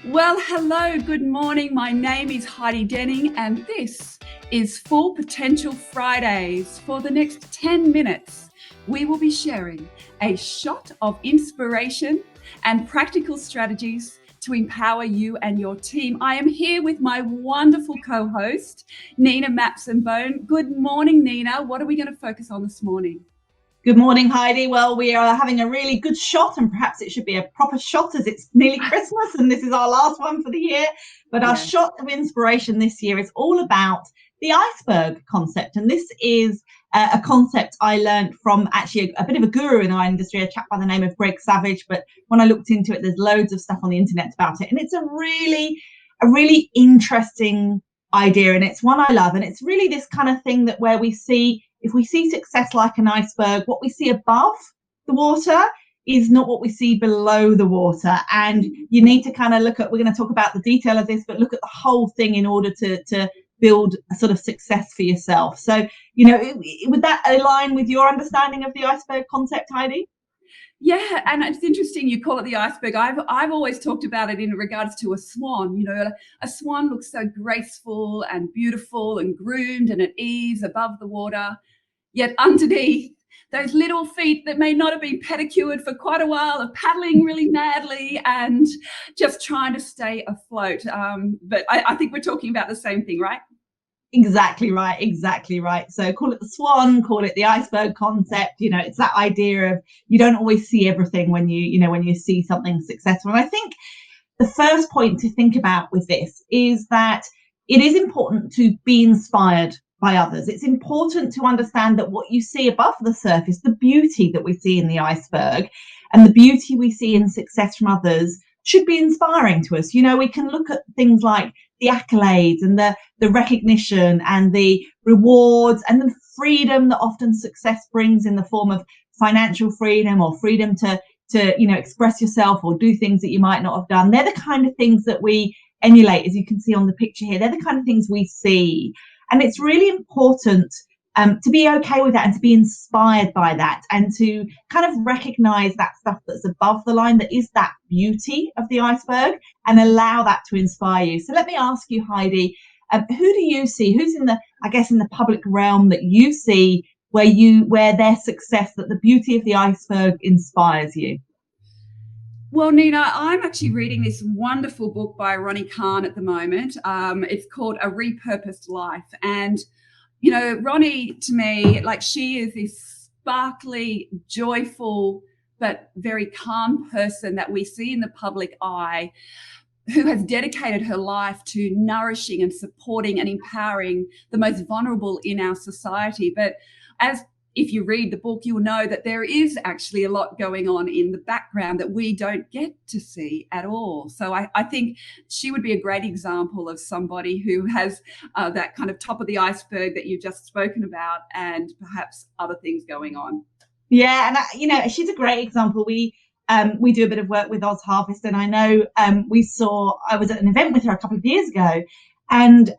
Well, hello, good morning. My name is Heidi Dening, and this is Full Potential Fridays. For the next 10 minutes, we will be sharing a shot of inspiration and practical strategies to empower you and your team. I am here with my wonderful co-host, Nina Mapson Bone. Good morning, Nina. What are we going to focus on this morning? Good morning, Heidi. Well, we are having a really good shot, and perhaps it should be a proper shot as it's nearly Christmas and this is our last one for the year. But our shot of inspiration this year is all about the iceberg concept. And this is a concept I learned from actually a bit of a guru in our industry, a chap by the name of Greg Savage. But when I looked into it, there's loads of stuff on the internet about it. And it's a really interesting idea. And it's one I love. And it's really this kind of thing that where we see, if we see success like an iceberg, what we see above the water is not what we see below the water. And you need to kind of look at, we're going to talk about the detail of this, but look at the whole thing in order to build a sort of success for yourself. So, would that align with your understanding of the iceberg concept, Heidi? Yeah, and it's interesting you call it the iceberg. I've always talked about it in regards to a swan. You know, a swan looks so graceful and beautiful and groomed and at ease above the water, yet underneath, those little feet that may not have been pedicured for quite a while are paddling really madly and just trying to stay afloat. But I think we're talking about the same thing, right? Exactly right. So call it the swan, call it the iceberg concept. It's that idea of you don't always see everything when you see something successful. And I think the first point to think about with this is that it is important to be inspired by others. It's important to understand that what you see above the surface, the beauty that we see in the iceberg and the beauty we see in success from others, should be inspiring to us. We can look at things like the accolades and the recognition and the rewards and the freedom that often success brings in the form of financial freedom or freedom to express yourself or do things that you might not have done. They're the kind of things that we emulate, as you can see on the picture here. They're the kind of things we see. And it's really important to be okay with that and to be inspired by that and to kind of recognize that stuff that's above the line, that is that beauty of the iceberg, and allow that to inspire you. So let me ask you, Heidi, who do you see, who's in the public realm that you see where their success, that the beauty of the iceberg inspires you? Well, Nina, I'm actually reading this wonderful book by Ronnie Khan at the moment. It's called A Repurposed Life. And Ronnie, to me, like, she is this sparkly, joyful, but very calm person that we see in the public eye, who has dedicated her life to nourishing and supporting and empowering the most vulnerable in our society. But if you read the book, you'll know that there is actually a lot going on in the background that we don't get to see at all. So I think she would be a great example of somebody who has that kind of top of the iceberg that you've just spoken about, and perhaps other things going on. Yeah, and she's a great example. We do a bit of work with Oz Harvest, and I know I was at an event with her a couple of years ago, and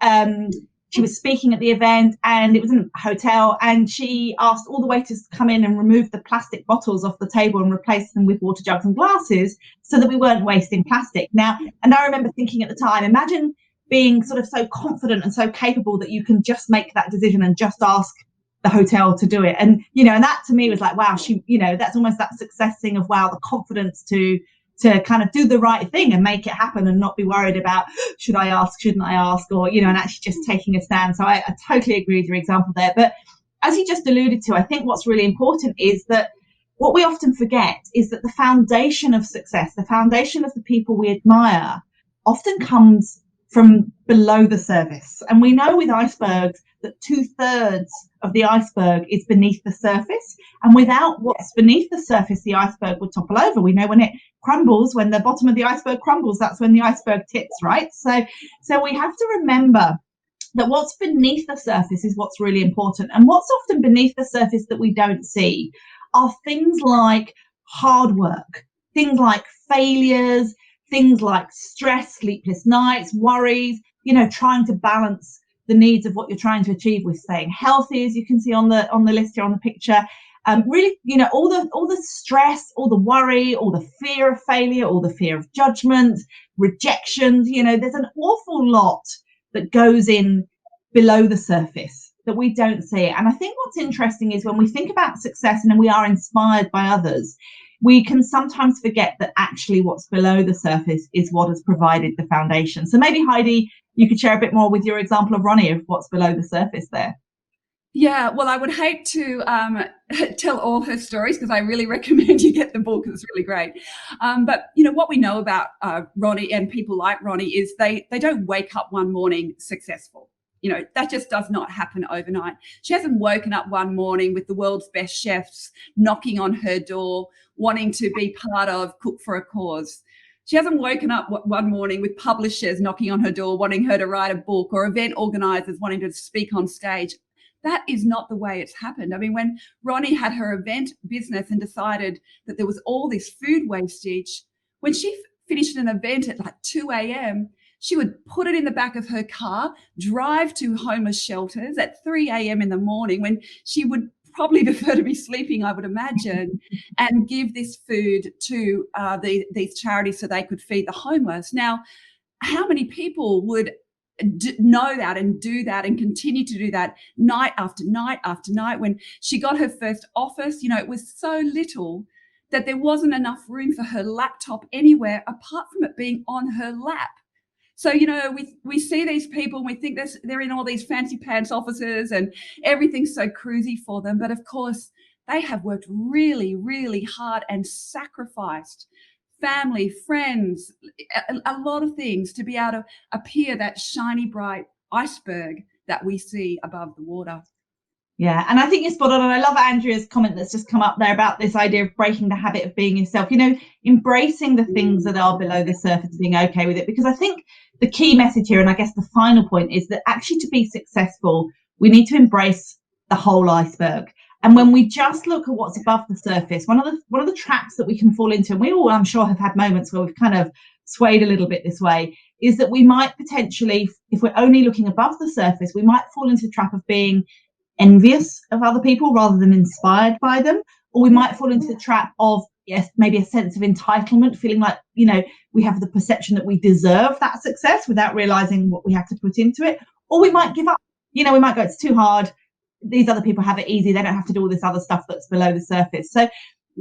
she was speaking at the event, and it was in a hotel, and she asked all the waiters to come in and remove the plastic bottles off the table and replace them with water jugs and glasses so that we weren't wasting plastic. Now, and I remember thinking at the time, imagine being sort of so confident and so capable that you can just make that decision and just ask the hotel to do it. And, and that to me was like, wow, that's almost that success thing of, wow, the confidence to kind of do the right thing and make it happen and not be worried about, should I ask, shouldn't I ask, or, and actually just taking a stand. So I totally agree with your example there. But as you just alluded to, I think what's really important is that what we often forget is that the foundation of success, the foundation of the people we admire, often comes from below the surface. And we know with icebergs that 2/3 of the iceberg is beneath the surface. And without what's beneath the surface, the iceberg would topple over. We know when it crumbles, when the bottom of the iceberg crumbles, that's when the iceberg tips, right? So we have to remember that what's beneath the surface is what's really important. And what's often beneath the surface that we don't see are things like hard work, things like failures, things like stress, sleepless nights, worries, trying to balance the needs of what you're trying to achieve with staying healthy, as you can see on the list here on the picture, Really, all the stress, all the worry, all the fear of failure, all the fear of judgment, rejection. There's an awful lot that goes in below the surface that we don't see. And I think what's interesting is when we think about success and we are inspired by others, we can sometimes forget that actually what's below the surface is what has provided the foundation. So maybe, Heidi, you could share a bit more with your example of Ronnie of what's below the surface there. Yeah, well, I would hate to tell all her stories because I really recommend you get the book. It's really great. But what we know about Ronnie and people like Ronnie is they don't wake up one morning successful. That just does not happen overnight. She hasn't woken up one morning with the world's best chefs knocking on her door, wanting to be part of Cook for a Cause. She hasn't woken up one morning with publishers knocking on her door, wanting her to write a book, or event organizers wanting to speak on stage. That is not the way it's happened. I mean, when Ronnie had her event business and decided that there was all this food wastage, when she finished an event at like 2 a.m., she would put it in the back of her car, drive to homeless shelters at 3 a.m. in the morning when she would probably prefer to be sleeping, I would imagine, and give this food to these charities so they could feed the homeless. Now, how many people would know that and do that and continue to do that night after night after night? When she got her first office, it was so little that there wasn't enough room for her laptop anywhere apart from it being on her lap. So, we see these people and we think they're in all these fancy pants offices and everything's so cruisy for them. But of course, they have worked really, really hard and sacrificed family, friends, a lot of things to be able to appear that shiny, bright iceberg that we see above the water. Yeah, and I think you're spot on. And I love Andrea's comment that's just come up there about this idea of breaking the habit of being yourself, embracing the things that are below the surface, being okay with it. Because I think the key message here, and I guess the final point, is that actually to be successful, we need to embrace the whole iceberg. And when we just look at what's above the surface, one of the traps that we can fall into, and we all, I'm sure, have had moments where we've kind of swayed a little bit this way, is that we might potentially, if we're only looking above the surface, we might fall into the trap of being envious of other people rather than inspired by them, or we might fall into the trap of, yes, maybe a sense of entitlement, feeling like we have the perception that we deserve that success without realizing what we have to put into it, or we might give up. We might go, it's too hard, these other people have it easy, they don't have to do all this other stuff that's below the surface. So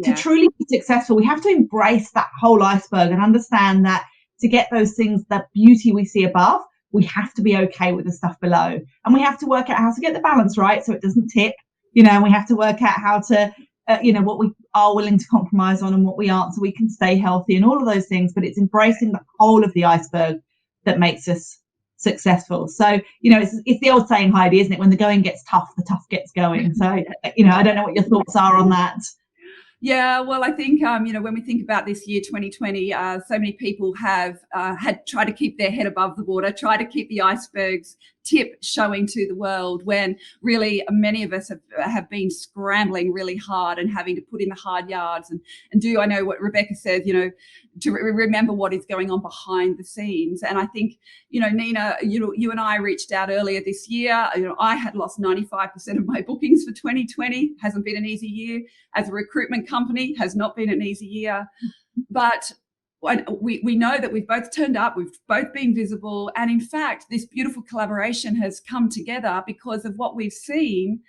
to truly be successful, we have to embrace that whole iceberg and understand that to get those things, that beauty we see above, we have to be okay with the stuff below, and we have to work out how to get the balance right so it doesn't tip, and we have to work out how to, what we are willing to compromise on and what we aren't, so we can stay healthy and all of those things. But it's embracing the whole of the iceberg that makes us successful. So, it's the old saying, Heidi, isn't it? When the going gets tough, the tough gets going. So, I don't know what your thoughts are on that. Yeah, well, I think, when we think about this year, 2020, so many people have had tried to keep their head above the water, try to keep the iceberg's tip showing to the world, when really many of us have been scrambling really hard and having to put in the hard yards and do, I know what Rebecca says, to remember what is going on behind the scenes. And I think, Nina, you and I reached out earlier this year. I had lost 95% of my bookings for 2020. Hasn't been an easy year. As a recruitment company, has not been an easy year. But we know that we've both turned up, we've both been visible. And in fact, this beautiful collaboration has come together because of what we've seen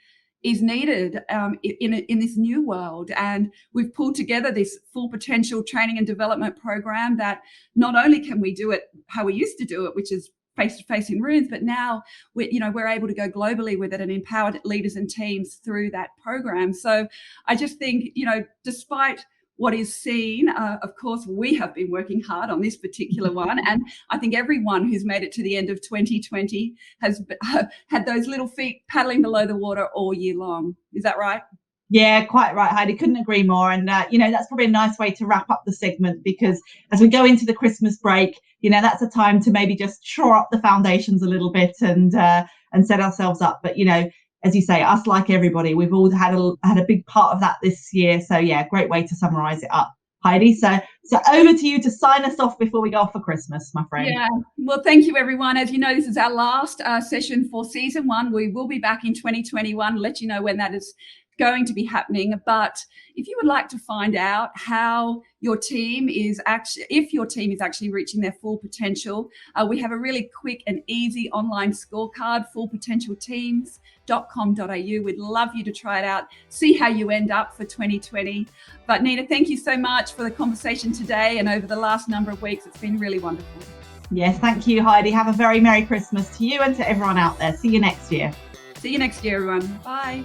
is needed in this new world. And we've pulled together this full potential training and development program that not only can we do it how we used to do it, which is face-to-face in rooms, but now we're able to go globally with it and empower leaders and teams through that program. So I just think, despite what is seen, of course, we have been working hard on this particular one. And I think everyone who's made it to the end of 2020 has had those little feet paddling below the water all year long. Is that right? Yeah, quite right, Heidi. Couldn't agree more. And, that's probably a nice way to wrap up the segment, because as we go into the Christmas break, that's a time to maybe just shore up the foundations a little bit and set ourselves up. But, as you say, us, like everybody, we've all had a big part of that this year. So, yeah, great way to summarize it up, Heidi. So over to you to sign us off before we go off for Christmas, my friend. Yeah, well, thank you, everyone. As you know, this is our last session for season 1. We will be back in 2021. Let you know when that is going to be happening. But if you would like to find out how your team is actually, if your team is actually reaching their full potential, we have a really quick and easy online scorecard, fullpotentialteams.com.au. We'd love you to try it out, see how you end up for 2020. But Nina, thank you so much for the conversation today and over the last number of weeks. It's been really wonderful. Yes, thank you, Heidi. Have a very Merry Christmas to you and to everyone out there. See you next year. See you next year, everyone. Bye.